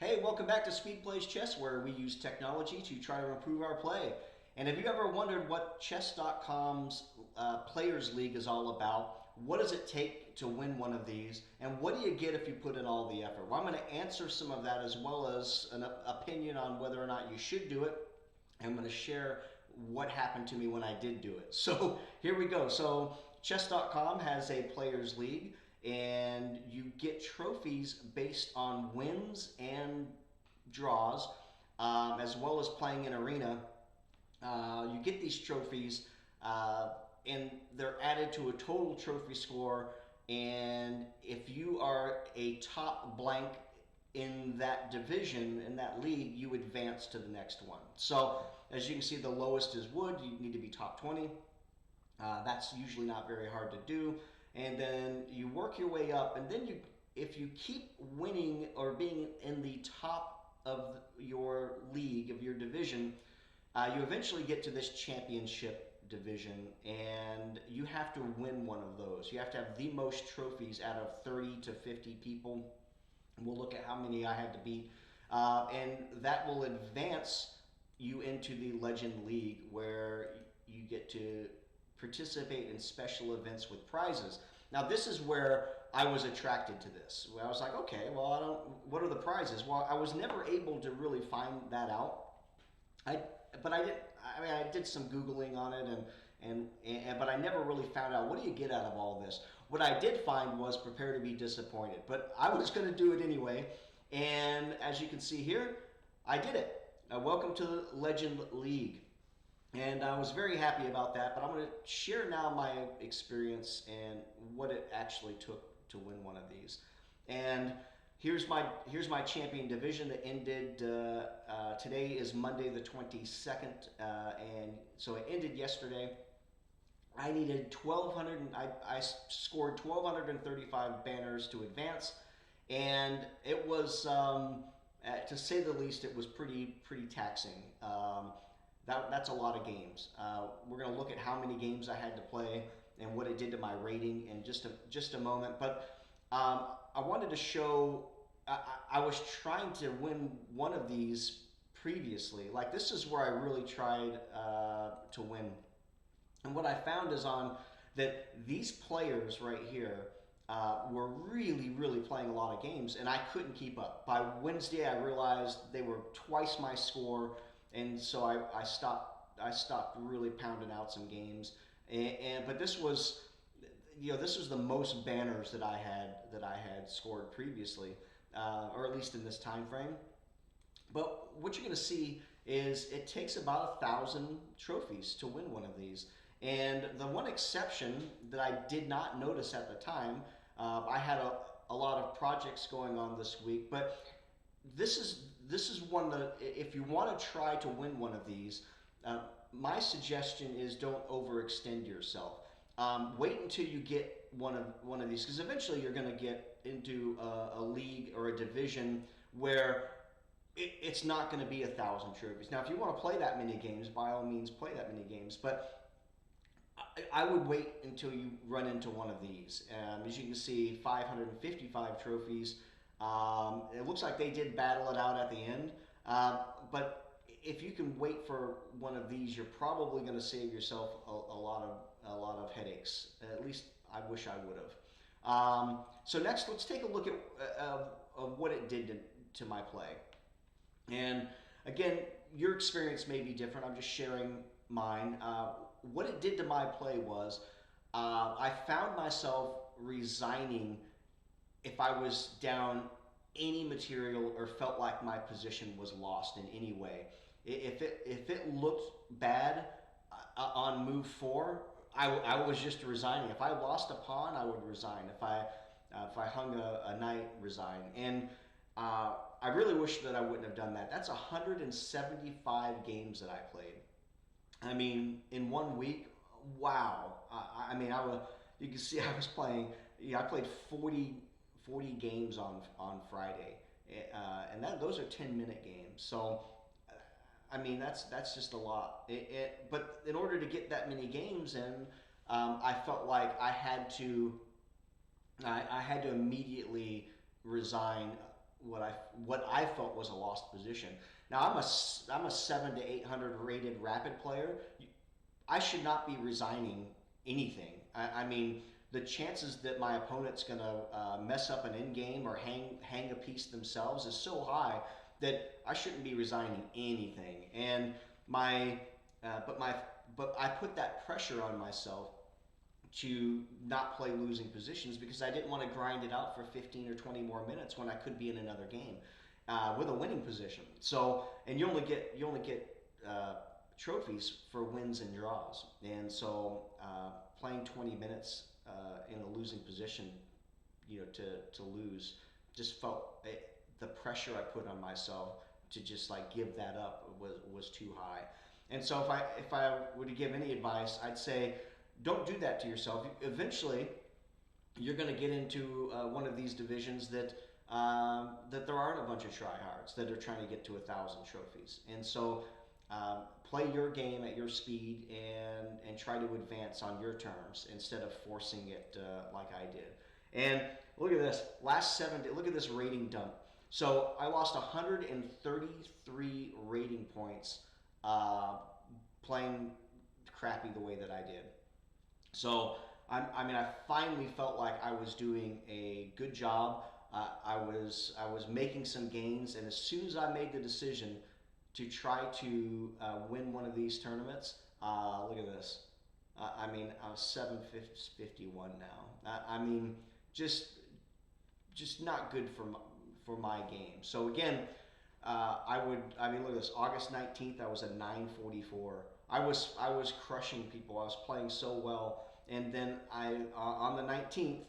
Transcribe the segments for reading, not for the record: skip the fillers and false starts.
Hey, welcome back to Speedplayz Chess, where we use technology to try to improve our play. And have you ever wondered what Chess.com's Players League is all about? What does it take to win one of these? And what do you get if you put in all the effort? Well, I'm going to answer some of that as well as an opinion on whether or not you should do it. I'm going to share what happened to me when I did do it. So here we go. So Chess.com has a Players League, and you get trophies based on wins and draws, as well as playing in arena. You get these trophies, and they're added to a total trophy score. And if you are a top blank in that division, in that league, you advance to the next one. So as you can see, the lowest is wood. You need to be top 20. That's usually not very hard to do. And then you work your way up, and then if you keep winning or being in the top of your league, of your division, you eventually get to this championship division, and you have to win one of those. You have to have the most trophies out of 30 to 50 people. We'll look at how many I had to beat, and that will advance you into the Legend League, where you get to participate in special events with prizes. Now, this is where I was attracted to this. Where I was like, okay, well, what are the prizes? Well, I was never able to really find that out. I did some Googling on it, but I never really found out, what do you get out of all this? What I did find was prepare to be disappointed, but I was going to do it anyway. And as you can see here, I did it. Welcome to the Legend League. And I was very happy about that, but I'm going to share now my experience and what it actually took to win one of these. And here's my champion division that ended. Today is Monday the 22nd, and so it ended yesterday. I needed 1,200. I scored 1,235 banners to advance, and it was, to say the least, it was pretty taxing. That's a lot of games. We're going to look at how many games I had to play and what it did to my rating in just a moment. But I wanted to show, I was trying to win one of these previously. Like, this is where I really tried to win. And what I found is that these players right here were really playing a lot of games, and I couldn't keep up. By Wednesday, I realized they were twice my score. And so I stopped really pounding out some games, but this was the most banners that I had scored previously, or at least in this time frame. But what you're going to see is it takes about 1,000 trophies to win one of these. And the one exception that I did not notice at the time, I had a lot of projects going on this week, but this is one that, if you want to try to win one of these, my suggestion is don't overextend yourself. Wait until you get one of these, because eventually you're going to get into a league or a division where it's not going to be 1,000 trophies. Now, if you want to play that many games, by all means play that many games, but I would wait until you run into one of these. As you can see, 555 trophies. It looks like they did battle it out at the end, but if you can wait for one of these, you're probably going to save yourself a lot of headaches. At least I wish I would have. So next, let's take a look at of what it did to my play. And again, your experience may be different. I'm just sharing mine. What it did to my play was I found myself resigning if I was down any material or felt like my position was lost in any way. If it looked bad on move 4, I was just resigning. If I lost a pawn, I would resign. If I hung a knight, resign. And I really wish that I wouldn't have done that. That's 175 games that I played. I mean, in 1 week, wow. You can see I was playing. I played 40 games on Friday, and those are 10-minute games. So, I mean, that's just a lot. But in order to get that many games in, I felt like I had to immediately resign what I what I felt was a lost position. Now I'm a 7 to 800 rated rapid player. I should not be resigning anything. I mean, the chances that my opponent's going to mess up an end game or hang a piece themselves is so high that I shouldn't be resigning anything. And my but my but I put that pressure on myself to not play losing positions because I didn't want to grind it out for 15 or 20 more minutes when I could be in another game with a winning position. So, and you only get trophies for wins and draws, and so playing 20 minutes in a losing position, to lose, just felt the pressure I put on myself to just like give that up was too high. And so if I were to give any advice, I'd say don't do that to yourself. Eventually, you're going to get into one of these divisions that there aren't a bunch of tryhards that are trying to get to 1,000 trophies. And so play your game at your speed and try to advance on your terms instead of forcing it like I did. And look at this, last 7 days, look at this rating dump. So I lost 133 rating points playing crappy the way that I did. So I finally felt like I was doing a good job. I was making some gains, and as soon as I made the decision to try to win one of these tournaments, look at this. I was 751 now. Just not good for my game. So again, look at this. August 19th, I was at 944. I was crushing people. I was playing so well, and then on the 19th,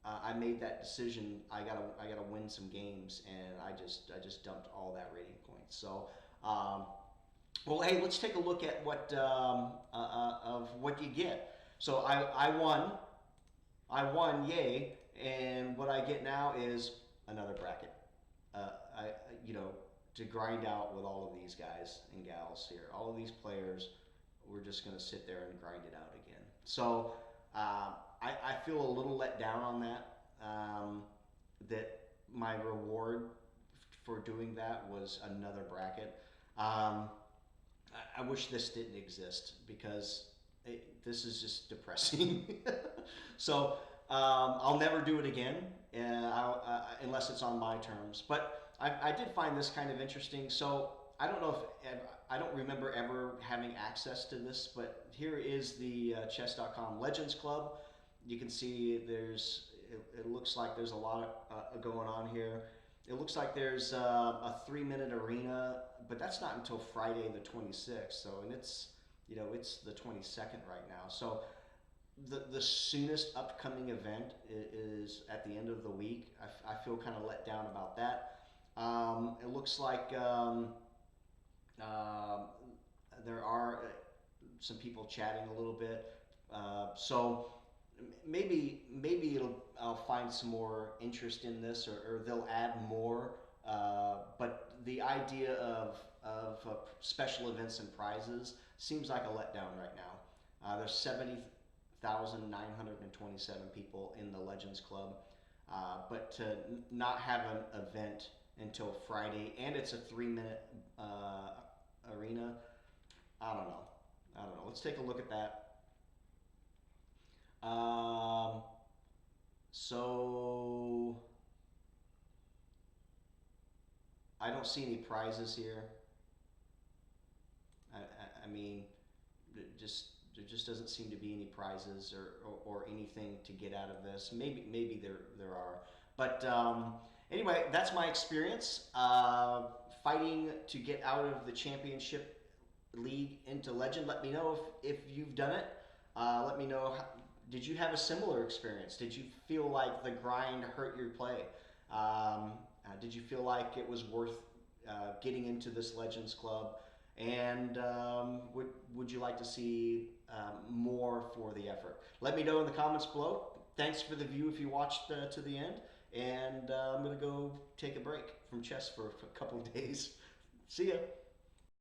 I made that decision. I gotta win some games, and I just dumped all that rating points. So, well, hey, let's take a look at what of what you get. So I won, yay! And what I get now is another bracket. To grind out with all of these guys and gals here, all of these players, we're just going to sit there and grind it out again. So I feel a little let down on that, that my reward for doing that was another bracket. I wish this didn't exist because this is just depressing. So I'll never do it again unless it's on my terms. But I did find this kind of interesting. So I don't know if I don't remember ever having access to this, but here is the chess.com Legends Club. You can see it looks like there's a lot going on here. It looks like there's a 3-minute arena, but that's not until Friday the 26th. So, and it's the 22nd right now. So the soonest upcoming event is at the end of the week. I feel kind of let down about that. It looks like there are some people chatting a little bit. So maybe I'll find some more interest in this, or they'll add more. But the idea of special events and prizes seems like a letdown right now. There's 70,927 people in the Legends Club, but to not have an event until Friday, and it's a 3-minute arena. I don't know. Let's take a look at that. So I don't see any prizes here. I mean, there just doesn't seem to be any prizes or anything to get out of this. Maybe there are, but anyway, that's my experience fighting to get out of the championship league into Legend. Let me know if you've done it. Let me know. Did you have a similar experience? Did you feel like the grind hurt your play? Did you feel like it was worth getting into this Legends Club? And would you like to see more for the effort? Let me know in the comments below. Thanks for the view if you watched to the end. And I'm going to go take a break from chess for a couple of days. See ya.